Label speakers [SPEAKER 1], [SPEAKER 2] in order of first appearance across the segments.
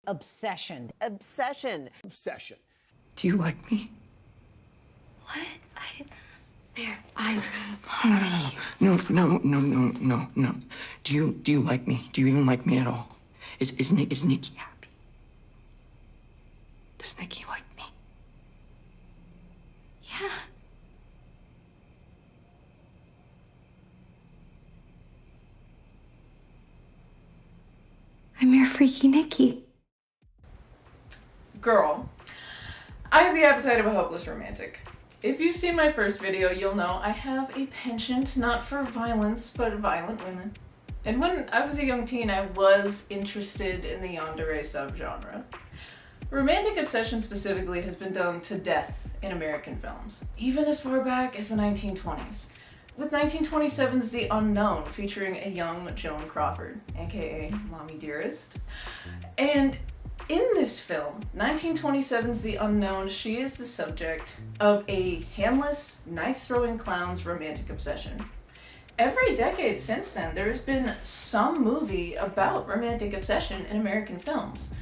[SPEAKER 1] Obsession.
[SPEAKER 2] Obsession.
[SPEAKER 3] Obsession.
[SPEAKER 4] Do you like me?
[SPEAKER 5] What? Mommy.
[SPEAKER 4] No. Do you like me? Do you even like me at all? Is Nikki happy? Does Nikki like me?
[SPEAKER 5] Yeah. I'm your freaky Nikki.
[SPEAKER 6] Girl, I have the appetite of a hopeless romantic. If you've seen my first video, you'll know I have a penchant not for violence, but violent women. And when I was a young teen, I was interested in the yandere subgenre. Romantic obsession specifically has been done to death in American films, even as far back as the 1920s. With 1927's The Unknown, featuring a young Joan Crawford, aka Mommy Dearest. And in this film, 1927's The Unknown, she is the subject of a handless, knife-throwing clown's romantic obsession. Every decade since then, there has been some movie about romantic obsession in American films.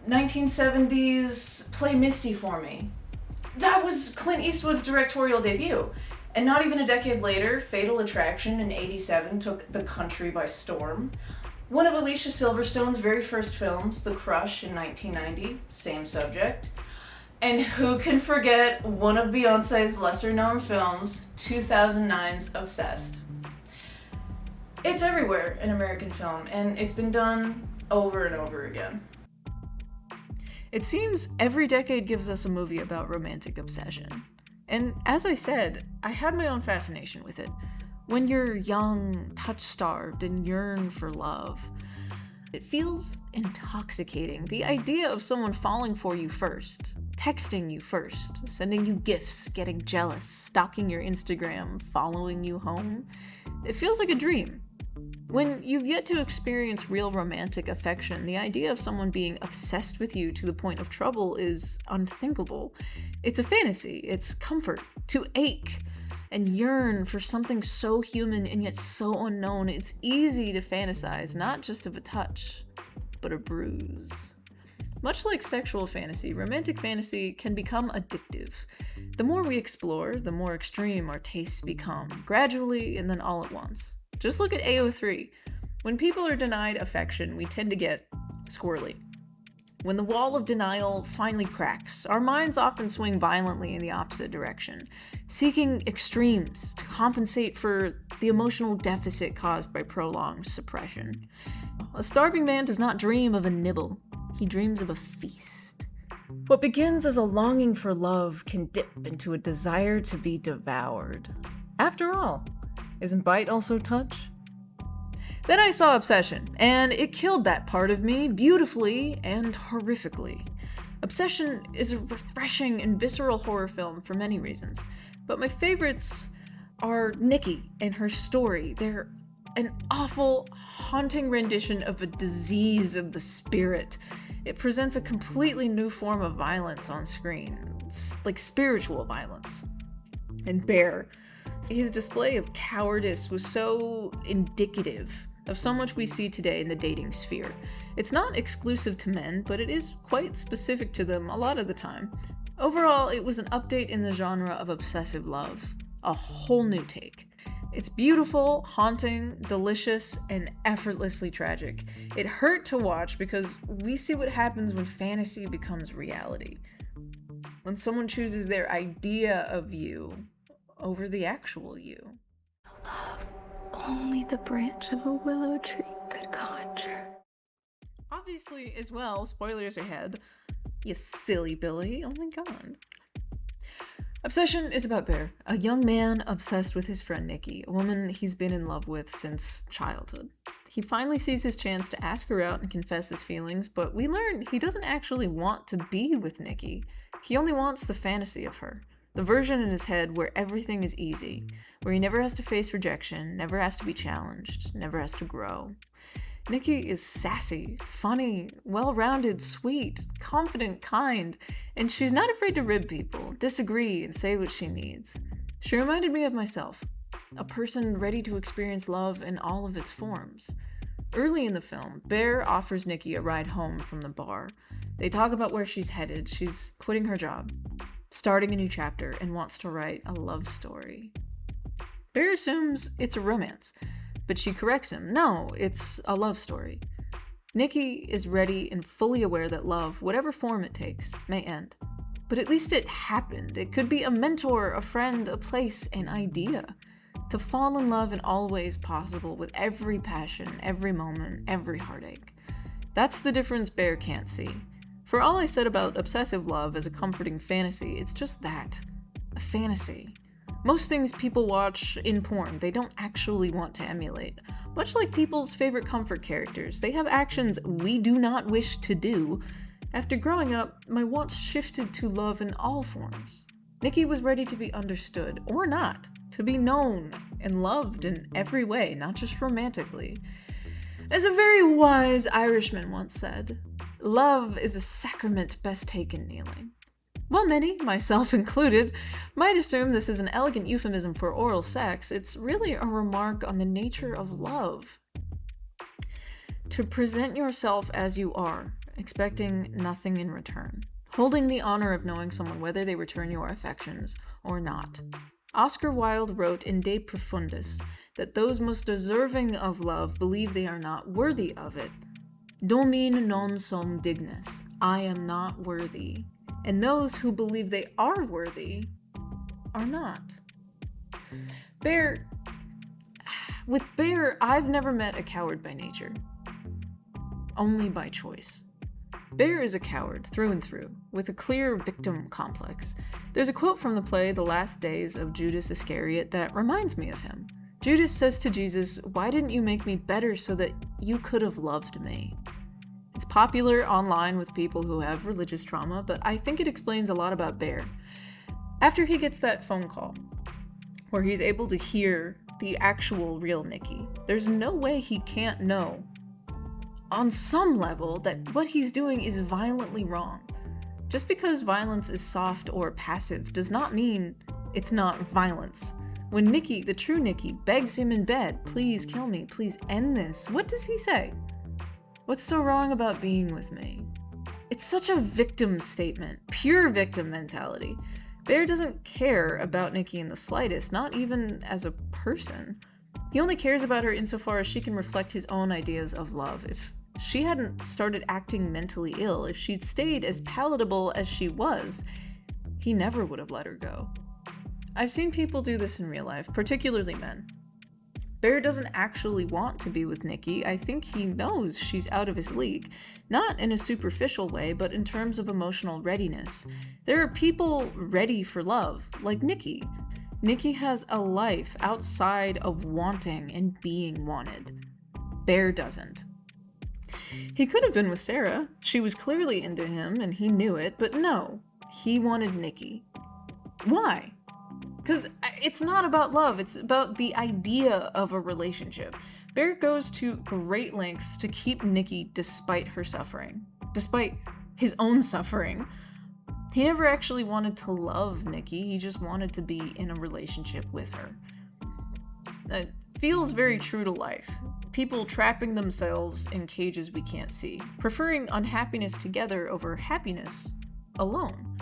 [SPEAKER 6] 1970's Play Misty for Me. That was Clint Eastwood's directorial debut. And not even a decade later, Fatal Attraction in '87 took the country by storm. One of Alicia Silverstone's very first films, The Crush in 1990, same subject. And who can forget one of Beyonce's lesser-known films, 2009's Obsessed. It's everywhere in American film, and it's been done over and over again. It seems every decade gives us a movie about romantic obsession. And as I said, I had my own fascination with it. When you're young, touch-starved, and yearn for love, it feels intoxicating. The idea of someone falling for you first, texting you first, sending you gifts, getting jealous, stalking your Instagram, following you home, it feels like a dream. When you've yet to experience real romantic affection, the idea of someone being obsessed with you to the point of trouble is unthinkable. It's a fantasy, it's comfort, to ache and yearn for something so human and yet so unknown. It's easy to fantasize, not just of a touch, but a bruise. Much like sexual fantasy, romantic fantasy can become addictive. The more we explore, the more extreme our tastes become, gradually and then all at once. Just look at AO3. When people are denied affection, we tend to get squirrely. When the wall of denial finally cracks, our minds often swing violently in the opposite direction, seeking extremes to compensate for the emotional deficit caused by prolonged suppression. A starving man does not dream of a nibble, he dreams of a feast. What begins as a longing for love can dip into a desire to be devoured. After all, isn't bite also touch? Then I saw Obsession, and it killed that part of me beautifully and horrifically. Obsession is a refreshing and visceral horror film for many reasons, but my favorites are Nikki and her story. They're an awful, haunting rendition of a disease of the spirit. It presents a completely new form of violence on screen. It's like spiritual violence. And Bear, his display of cowardice was so indicative of so much we see today in the dating sphere. It's not exclusive to men, but it is quite specific to them a lot of the time. Overall, it was an update in the genre of obsessive love. A whole new take. It's beautiful, haunting, delicious, and effortlessly tragic. It hurt to watch because we see what happens when fantasy becomes reality. When someone chooses their idea of you over the actual you.
[SPEAKER 5] Love only the branch of a willow tree could conjure.
[SPEAKER 6] Obviously, as well, spoilers ahead. You silly Billy, oh my god. Obsession is about Bear, a young man obsessed with his friend Nikki, a woman he's been in love with since childhood. He finally sees his chance to ask her out and confess his feelings, but we learn he doesn't actually want to be with Nikki. He only wants the fantasy of her. The version in his head where everything is easy, where he never has to face rejection, never has to be challenged, never has to grow. Nikki is sassy, funny, well-rounded, sweet, confident, kind, and she's not afraid to rib people, disagree, and say what she needs. She reminded me of myself, a person ready to experience love in all of its forms. Early in the film, Bear offers Nikki a ride home from the bar. They talk about where she's headed. She's quitting her job, starting a new chapter, and wants to write a love story. Bear assumes it's a romance, but she corrects him. No, it's a love story. Nikki is ready and fully aware that love, whatever form it takes, may end. But at least it happened. It could be a mentor, a friend, a place, an idea. To fall in love in all ways possible with every passion, every moment, every heartache. That's the difference Bear can't see. For all I said about obsessive love as a comforting fantasy, it's just that. A fantasy. Most things people watch in porn, they don't actually want to emulate. Much like people's favorite comfort characters, they have actions we do not wish to do. After growing up, my wants shifted to love in all forms. Nikki was ready to be understood, or not, to be known and loved in every way, not just romantically. As a very wise Irishman once said, love is a sacrament best taken kneeling. While many, myself included, might assume this is an elegant euphemism for oral sex, it's really a remark on the nature of love. To present yourself as you are, expecting nothing in return. Holding the honor of knowing someone whether they return your affections or not. Oscar Wilde wrote in De Profundis that those most deserving of love believe they are not worthy of it. Domine non sum dignis. I am not worthy. And those who believe they are worthy are not. With Bear, I've never met a coward by nature. Only by choice. Bear is a coward through and through, with a clear victim complex. There's a quote from the play The Last Days of Judas Iscariot that reminds me of him. Judas says to Jesus, "Why didn't you make me better so that you could have loved me?" It's popular online with people who have religious trauma, but I think it explains a lot about Bear. After he gets that phone call, where he's able to hear the actual real Nikki, there's no way he can't know, on some level, that what he's doing is violently wrong. Just because violence is soft or passive does not mean it's not violence. When Nikki, the true Nikki, begs him in bed, "Please kill me, please end this," what does he say? "What's so wrong about being with me?" It's such a victim statement, pure victim mentality. Bear doesn't care about Nikki in the slightest, not even as a person. He only cares about her insofar as she can reflect his own ideas of love. If she hadn't started acting mentally ill, if she'd stayed as palatable as she was, he never would have let her go. I've seen people do this in real life, particularly men. Bear doesn't actually want to be with Nikki. I think he knows she's out of his league. Not in a superficial way, but in terms of emotional readiness. There are people ready for love, like Nikki. Nikki has a life outside of wanting and being wanted. Bear doesn't. He could have been with Sarah. She was clearly into him and he knew it, but no, he wanted Nikki. Why? Because it's not about love, it's about the idea of a relationship. Bear goes to great lengths to keep Nikki despite her suffering. Despite his own suffering. He never actually wanted to love Nikki, he just wanted to be in a relationship with her. It feels very true to life. People trapping themselves in cages we can't see, preferring unhappiness together over happiness alone.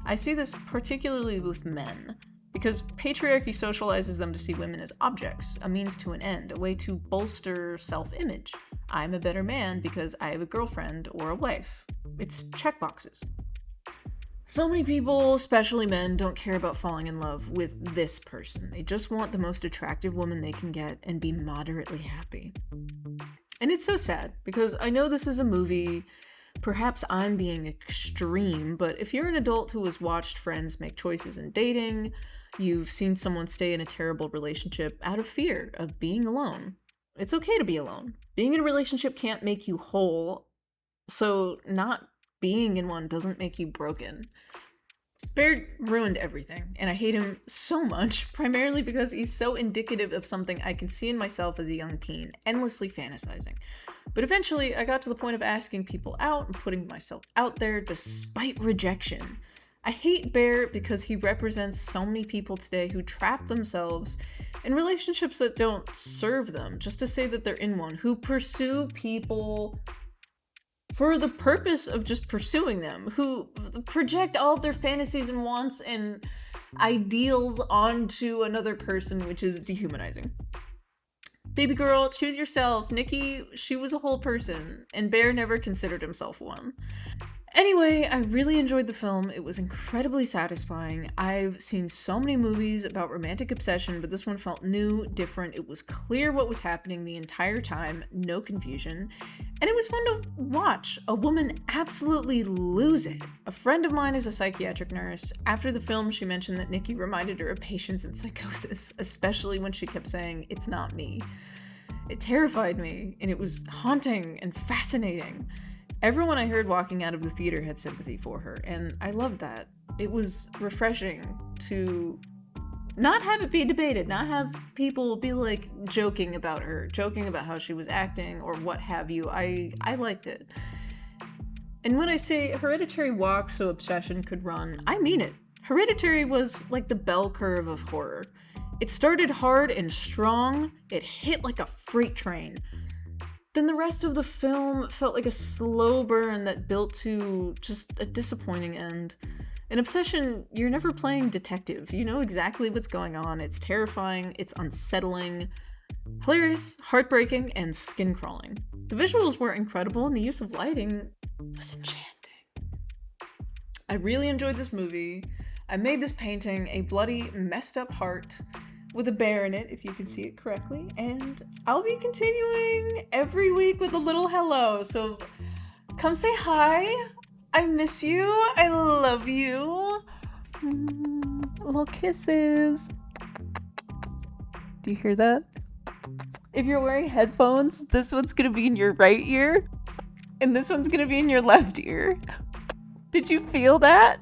[SPEAKER 6] I see this particularly with men. Because patriarchy socializes them to see women as objects, a means to an end, a way to bolster self-image. I'm a better man because I have a girlfriend or a wife. It's checkboxes. So many people, especially men, don't care about falling in love with this person. They just want the most attractive woman they can get and be moderately happy. And it's so sad, because I know this is a movie. Perhaps I'm being extreme, but if you're an adult who has watched friends make choices in dating, you've seen someone stay in a terrible relationship out of fear of being alone. It's okay to be alone. Being in a relationship can't make you whole, so not being in one doesn't make you broken. Bear ruined everything, and I hate him so much, primarily because he's so indicative of something I can see in myself as a young teen, endlessly fantasizing. But eventually, I got to the point of asking people out and putting myself out there despite rejection. I hate Bear because he represents so many people today who trap themselves in relationships that don't serve them just to say that they're in one, who pursue people for the purpose of just pursuing them, who project all of their fantasies and wants and ideals onto another person, which is dehumanizing. Baby girl, choose yourself. Nikki, she was a whole person, and Bear never considered himself one. Anyway, I really enjoyed the film. It was incredibly satisfying. I've seen so many movies about romantic obsession, but this one felt new, different. It was clear what was happening the entire time, no confusion, and it was fun to watch a woman absolutely lose it. A friend of mine is a psychiatric nurse. After the film, she mentioned that Nikki reminded her of patients in psychosis, especially when she kept saying, "It's not me." It terrified me, and it was haunting and fascinating. Everyone I heard walking out of the theater had sympathy for her, and I loved that. It was refreshing to not have it be debated, not have people be like joking about her, joking about how she was acting or what have you. I liked it. And when I say Hereditary walked so obsession could run, I mean it. Hereditary was like the bell curve of horror. It started hard and strong, it hit like a freight train. Then the rest of the film felt like a slow burn that built to just a disappointing end. In Obsession, you're never playing detective. You know exactly what's going on. It's terrifying, it's unsettling, hilarious, heartbreaking, and skin-crawling. The visuals were incredible, and the use of lighting was enchanting. I really enjoyed this movie. I made this painting a bloody, messed up heart with a bear in it, if you can see it correctly, and I'll be continuing every week with a little hello, so come say hi. I miss you. I love you. Little kisses. Do you hear that? If you're wearing headphones, this one's gonna be in your right ear, and this one's gonna be in your left ear. Did you feel that?